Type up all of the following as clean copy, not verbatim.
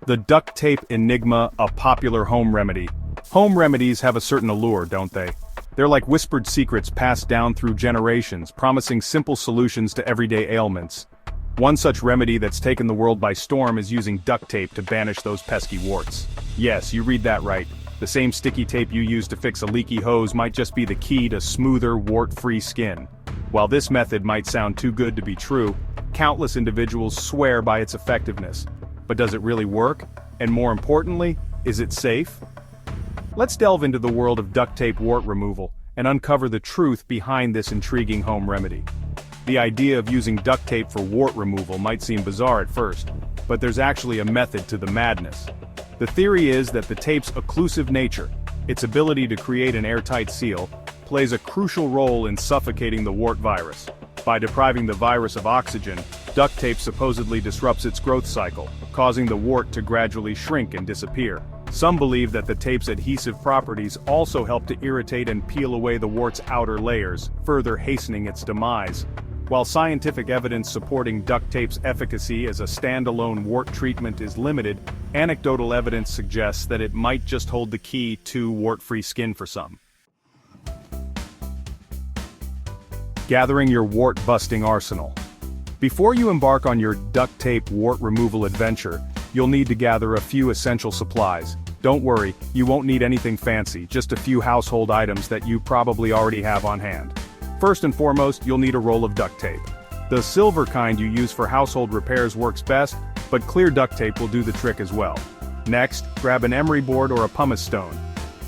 The duct tape enigma, a popular home remedy. Home remedies have a certain allure, don't they? They're like whispered secrets passed down through generations, promising simple solutions to everyday ailments. One such remedy that's taken the world by storm is using duct tape to banish those pesky warts. Yes, you read that right. The same sticky tape you use to fix a leaky hose might just be the key to smoother, wart-free skin. While this method might sound too good to be true, countless individuals swear by its effectiveness. But does it really work? And more importantly, is it safe? Let's delve into the world of duct tape wart removal and uncover the truth behind this intriguing home remedy. The idea of using duct tape for wart removal might seem bizarre at first, but there's actually a method to the madness. The theory is that the tape's occlusive nature, its ability to create an airtight seal, plays a crucial role in suffocating the wart virus. By depriving the virus of oxygen, duct tape supposedly disrupts its growth cycle, causing the wart to gradually shrink and disappear. Some believe that the tape's adhesive properties also help to irritate and peel away the wart's outer layers, further hastening its demise. While scientific evidence supporting duct tape's efficacy as a standalone wart treatment is limited, anecdotal evidence suggests that it might just hold the key to wart-free skin for some. Gathering your wart-busting arsenal. Before you embark on your duct tape wart removal adventure, you'll need to gather a few essential supplies. Don't worry, you won't need anything fancy, just a few household items that you probably already have on hand. First and foremost, you'll need a roll of duct tape. The silver kind you use for household repairs works best, but clear duct tape will do the trick as well. Next, grab an emery board or a pumice stone.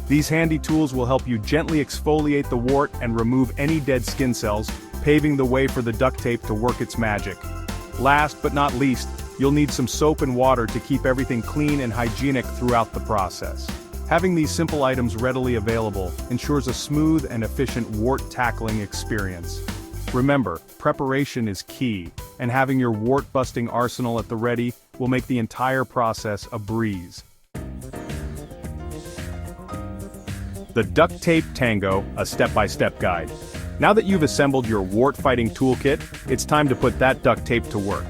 These handy tools will help you gently exfoliate the wart and remove any dead skin cells, paving the way for the duct tape to work its magic. Last but not least, you'll need some soap and water to keep everything clean and hygienic throughout the process. Having these simple items readily available ensures a smooth and efficient wart tackling experience. Remember, preparation is key, and having your wart-busting arsenal at the ready will make the entire process a breeze. The Duct Tape Tango, a step-by-step guide. Now that you've assembled your wart-fighting toolkit, it's time to put that duct tape to work.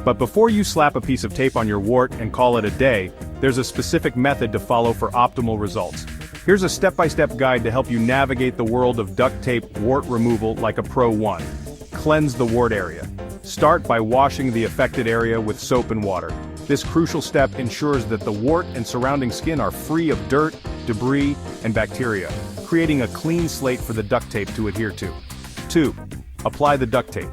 But before you slap a piece of tape on your wart and call it a day, there's a specific method to follow for optimal results. Here's a step-by-step guide to help you navigate the world of duct tape wart removal like a pro one. Cleanse the wart area. Start by washing the affected area with soap and water. This crucial step ensures that the wart and surrounding skin are free of dirt, debris, and bacteria, creating a clean slate for the duct tape to adhere to. 2. Apply the duct tape.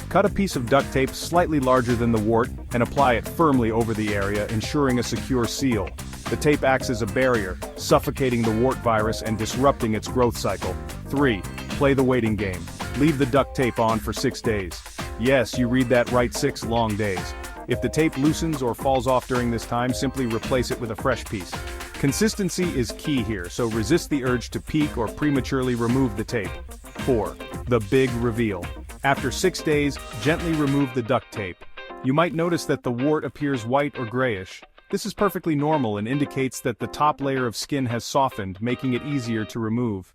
Cut a piece of duct tape slightly larger than the wart and apply it firmly over the area, ensuring a secure seal. The tape acts as a barrier, suffocating the wart virus and disrupting its growth cycle. 3. Play the waiting game. Leave the duct tape on for 6 days. Yes, you read that right, 6 long days. If the tape loosens or falls off during this time, simply replace it with a fresh piece. Consistency is key here, so resist the urge to peek or prematurely remove the tape. 4. The big reveal. After 6 days, gently remove the duct tape. You might notice that the wart appears white or grayish. This is perfectly normal and indicates that the top layer of skin has softened, making it easier to remove.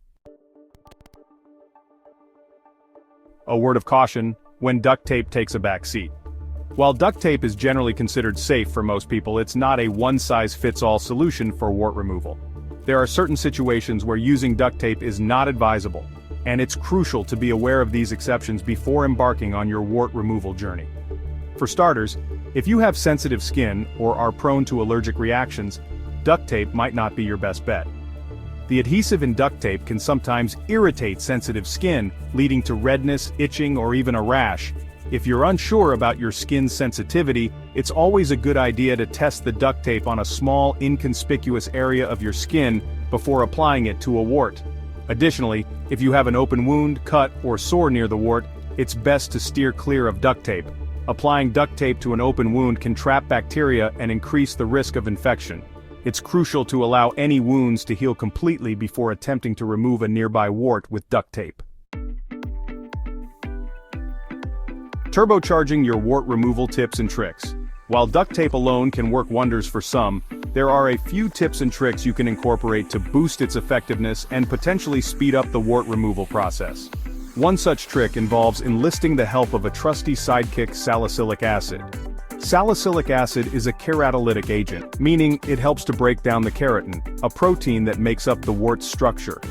A word of caution, when duct tape takes a back seat. While duct tape is generally considered safe for most people, it's not a one-size-fits-all solution for wart removal. There are certain situations where using duct tape is not advisable, and it's crucial to be aware of these exceptions before embarking on your wart removal journey. For starters, if you have sensitive skin or are prone to allergic reactions, duct tape might not be your best bet. The adhesive in duct tape can sometimes irritate sensitive skin, leading to redness, itching, or even a rash. If you're unsure about your skin's sensitivity, it's always a good idea to test the duct tape on a small, inconspicuous area of your skin before applying it to a wart. Additionally, if you have an open wound, cut, or sore near the wart, it's best to steer clear of duct tape. Applying duct tape to an open wound can trap bacteria and increase the risk of infection. It's crucial to allow any wounds to heal completely before attempting to remove a nearby wart with duct tape. Turbocharging your wart removal tips and tricks. While duct tape alone can work wonders for some, there are a few tips and tricks you can incorporate to boost its effectiveness and potentially speed up the wart removal process. One such trick involves enlisting the help of a trusty sidekick, salicylic acid. Salicylic acid is a keratolytic agent, meaning it helps to break down the keratin, a protein that makes up the wart's structure.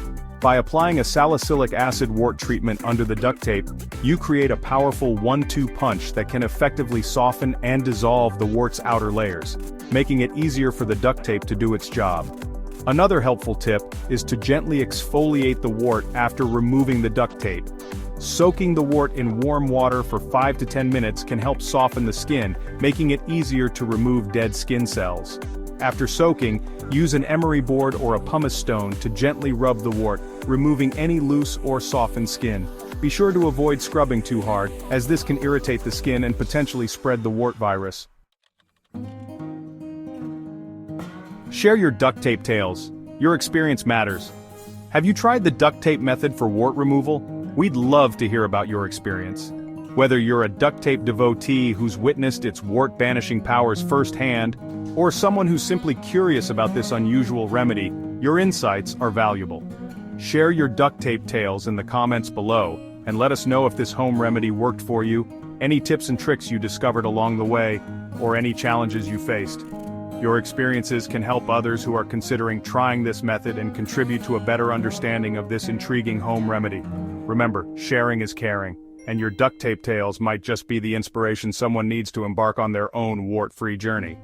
By applying a salicylic acid wart treatment under the duct tape, you create a powerful 1-2 punch that can effectively soften and dissolve the wart's outer layers, making it easier for the duct tape to do its job. Another helpful tip is to gently exfoliate the wart after removing the duct tape. Soaking the wart in warm water for 5 to 10 minutes can help soften the skin, making it easier to remove dead skin cells. After soaking, use an emery board or a pumice stone to gently rub the wart, removing any loose or softened skin. Be sure to avoid scrubbing too hard, as this can irritate the skin and potentially spread the wart virus. Share your duct tape tales. Your experience matters. Have you tried the duct tape method for wart removal? We'd love to hear about your experience. Whether you're a duct tape devotee who's witnessed its wart-banishing powers firsthand, or someone who's simply curious about this unusual remedy, your insights are valuable. Share your duct tape tales in the comments below, and let us know if this home remedy worked for you, any tips and tricks you discovered along the way, or any challenges you faced. Your experiences can help others who are considering trying this method and contribute to a better understanding of this intriguing home remedy. Remember, sharing is caring, and your duct tape tales might just be the inspiration someone needs to embark on their own wart-free journey.